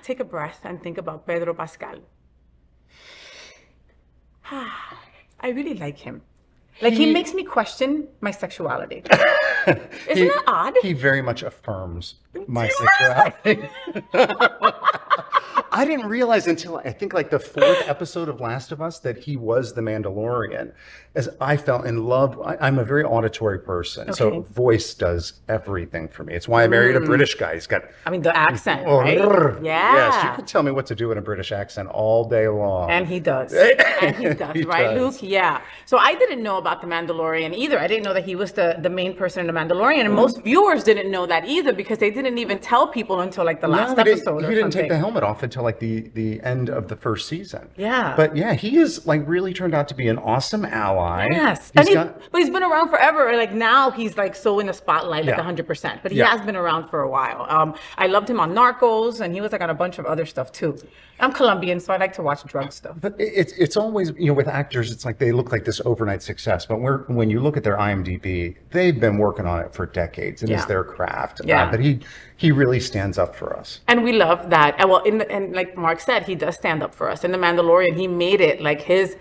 take a breath and think about Pedro Pascal. I really like him. Like, he makes me question my sexuality. Isn't that odd? He very much affirms my sexuality. I didn't realize until I think like the 4th episode of Last of Us that he was the Mandalorian. As I fell in love, I'm a very auditory person, so voice does everything for me. It's why I married a British guy. He's got, I mean, the accent, right? Yes, you can tell me what to do in a British accent all day long. And he does. And he does, right, does. Luke? Yeah. So I didn't know about the Mandalorian either. I didn't know that he was the main person in the Mandalorian, and most viewers didn't know that either because they didn't even tell people until like the last episode. He didn't take the helmet off until like the end of the first season. Yeah. But yeah, he is like really turned out to be an awesome ally. Yes. But he's been around forever. Like now he's like so in the spotlight, like 100%. But he has been around for a while. I loved him on Narcos, and he was like on a bunch of other stuff too. I'm Colombian, so I like to watch drug stuff. But it's always, with actors, it's like they look like this overnight success. But when you look at their IMDb, they've been working on it for decades, and it's their craft. Yeah. But he really stands up for us. And we love that. And well, and like Mark said, he does stand up for us. In The Mandalorian, he made it like his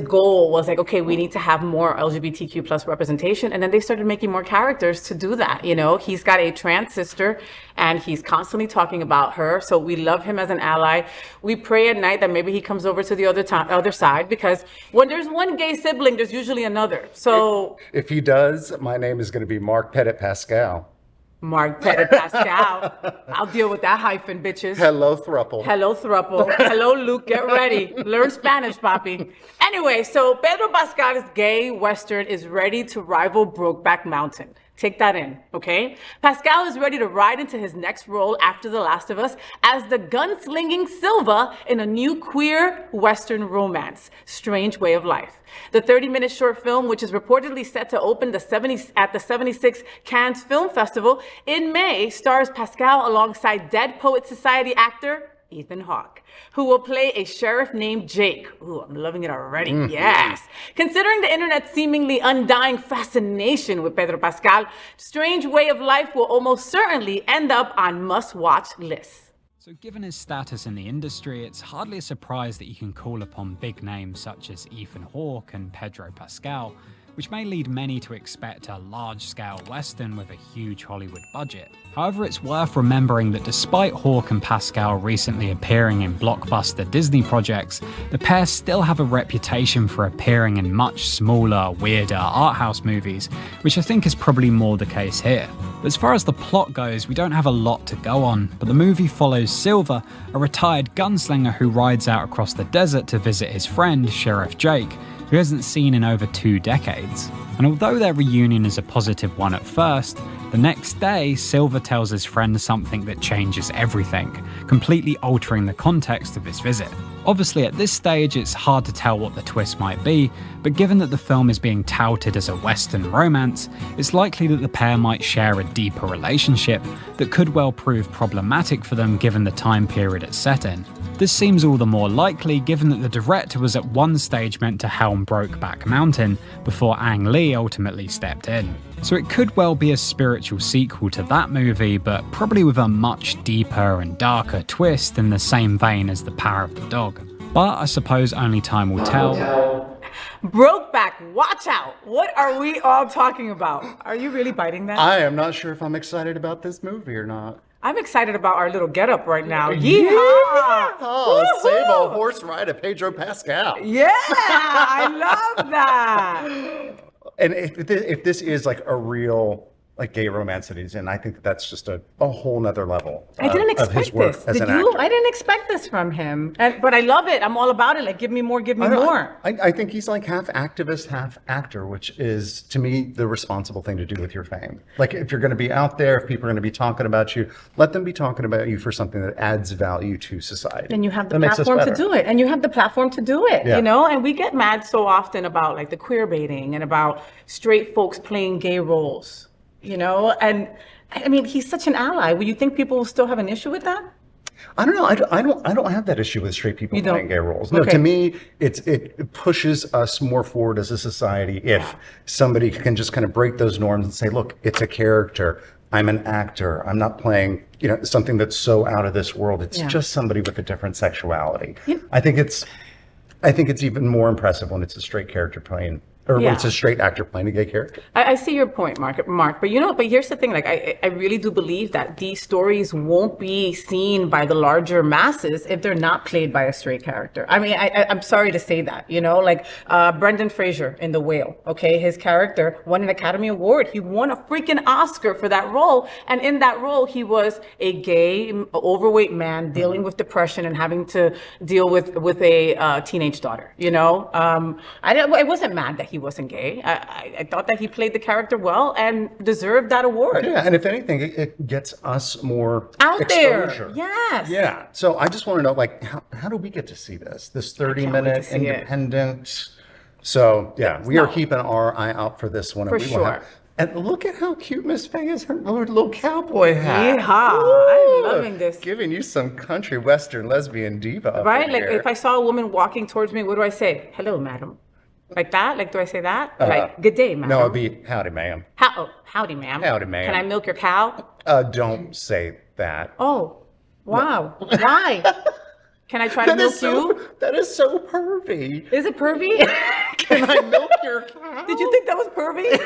goal was like, okay, we need to have more LGBTQ plus representation. And then they started making more characters to do that. He's got a trans sister and he's constantly talking about her. So we love him as an ally. We pray at night that maybe he comes over to the other side, because when there's one gay sibling, there's usually another. So if he does, my name is going to be Mark Pedro Pascal. Mark Pedro Pascal. I'll deal with that hyphen, bitches. Hello, thruple. Hello, thruple. Hello, Luke. Get ready. Learn Spanish, papi. Anyway, so Pedro Pascal's gay Western is ready to rival Brokeback Mountain. Take that in, okay? Pascal is ready to ride into his next role after The Last of Us as the gunslinging Silva in a new queer Western romance, Strange Way of Life. The 30-minute short film, which is reportedly set to open at the 76 Cannes Film Festival in May, stars Pascal alongside Dead Poets Society actor Ethan Hawke, who will play a sheriff named Jake. Ooh, I'm loving it already. Yes. Considering the internet's seemingly undying fascination with Pedro Pascal, Strange Way of Life will almost certainly end up on must-watch lists. So given his status in the industry, it's hardly a surprise that you can call upon big names such as Ethan Hawke and Pedro Pascal, which may lead many to expect a large-scale Western with a huge Hollywood budget. However, it's worth remembering that despite Hawke and Pascal recently appearing in blockbuster Disney projects, the pair still have a reputation for appearing in much smaller, weirder art house movies, which I think is probably more the case here. But as far as the plot goes, we don't have a lot to go on, but the movie follows Silva, a retired gunslinger who rides out across the desert to visit his friend, Sheriff Jake, who he hasn't seen in over 2 decades. And although their reunion is a positive one at first, the next day, Silva tells his friend something that changes everything, completely altering the context of his visit. Obviously, at this stage, it's hard to tell what the twist might be, but given that the film is being touted as a Western romance, it's likely that the pair might share a deeper relationship that could well prove problematic for them given the time period it's set in. This seems all the more likely given that the director was at one stage meant to helm Brokeback Mountain before Ang Lee ultimately stepped in. So it could well be a spiritual sequel to that movie, but probably with a much deeper and darker twist in the same vein as The Power of the Dog. But I suppose only time will tell. Brokeback, watch out! What are we all talking about? Are you really biting that? I am not sure if I'm excited about this movie or not. I'm excited about our little getup right now. Yeah! Yeehaw! Oh, save a horse ride of Pedro Pascal. Yeah, I love that. And if this is like a real like gay romance that he's in, I think that's just a whole nother level I didn't of his expect work this. as Did an you? actor. I didn't expect this from him. But I love it. I'm all about it. Like, give me more, give me more. I think he's like half activist, half actor, which is, to me, the responsible thing to do with your fame. Like, if you're going to be out there, if people are going to be talking about you, let them be talking about you for something that adds value to society. And you have the platform to do it. And you have the platform to do it, you know? And we get mad so often about like the queer baiting and about straight folks playing gay roles. You know, and I mean, he's such an ally. Will you think people will still have an issue with that? I don't know. I don't have that issue with straight people playing gay roles. No, to me, it pushes us more forward as a society if somebody can just kind of break those norms and say, look, it's a character. I'm an actor. I'm not playing, something that's so out of this world. It's just somebody with a different sexuality. Yeah. I think it's even more impressive when it's a straight character playing, or when it's a straight actor playing a gay character. I see your point, Mark. But here's the thing. Like, I really do believe that these stories won't be seen by the larger masses if they're not played by a straight character. I mean, I'm sorry to say that. Like Brendan Fraser in The Whale. Okay, his character won an Academy Award. He won a freaking Oscar for that role, and in that role, he was a gay, overweight man dealing with depression and having to deal with a teenage daughter. I wasn't mad that he wasn't gay. I thought that he played the character well and deserved that award. Yeah, and if anything, it gets us more out exposure. There. Yes. Yeah. So I just want to know, like, how do we get to see this 30-minute independent? So yeah, we are keeping our eye out for this one. For sure. And look at how cute Miss Faye is, her little cowboy hat. Yeah, I'm loving this. Giving you some country western lesbian diva. Right? Like if I saw a woman walking towards me, what do I say? Hello, madam. Like that? Like, do I say that? Like, good day, madam. No, it'd be howdy, ma'am. Howdy, ma'am. Howdy, ma'am. Can I milk your cow? Don't say that. Oh, wow. No. Why? Can I try to milk you? That is so pervy. Is it pervy? Can I milk your cow? Did you think that was pervy?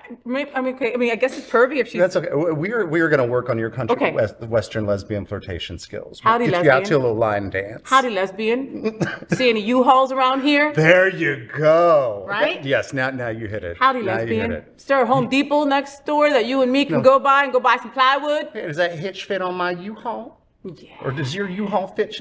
I guess it's pervy if she's... That's okay. We are going to work on your country western lesbian flirtation skills. Howdy, lesbian. Get you out to a little line dance. Howdy, lesbian. See any U-Hauls around here? There you go. Right? Yes, now you hit it. Howdy, lesbian. Is there a Home Depot next door that you and me can go by and go buy some plywood? Hey, does that hitch fit on my U-Haul? Yeah. Or does your U-Haul fit?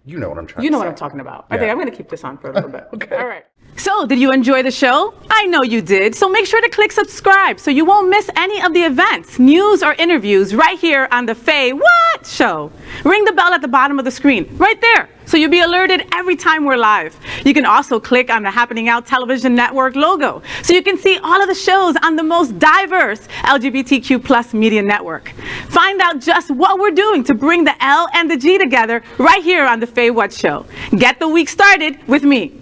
You know what I'm trying to say. You know what I'm talking about. Yeah. I think I'm going to keep this on for a little bit. Okay. All right. So, did you enjoy the show? I know you did. So make sure to click subscribe so you won't miss any of the events, news, or interviews right here on the FayWhat show. Ring the bell at the bottom of the screen, right there, so you'll be alerted every time we're live. You can also click on the Happening Out Television Network logo so you can see all of the shows on the most diverse LGBTQ+ media network. Find out just what we're doing to bring the L and the G together right here on the FayWhat show. Get the week started with me.